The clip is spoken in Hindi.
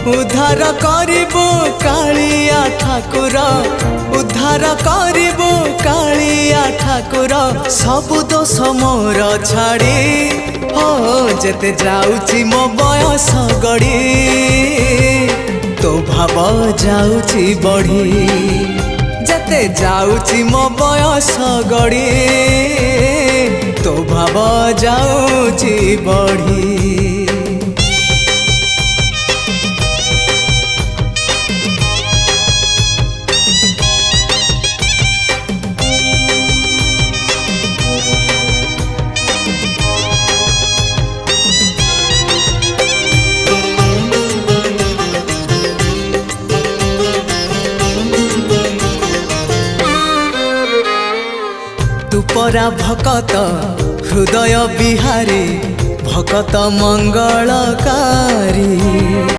उद्धार करिबो कालिया ठाकुर उद्धार करिबो कालिया ठाकुर सबु दोष मोर छाड़ी हो जेते जाउची मो बयस गड़ी तो भाव जाउची बढ़ी जेते जाउची मो बयस गड़ी तो भाव जाउची बढ़ी। तू परा भकत हृदय बिहारी भकत मंगलकारी।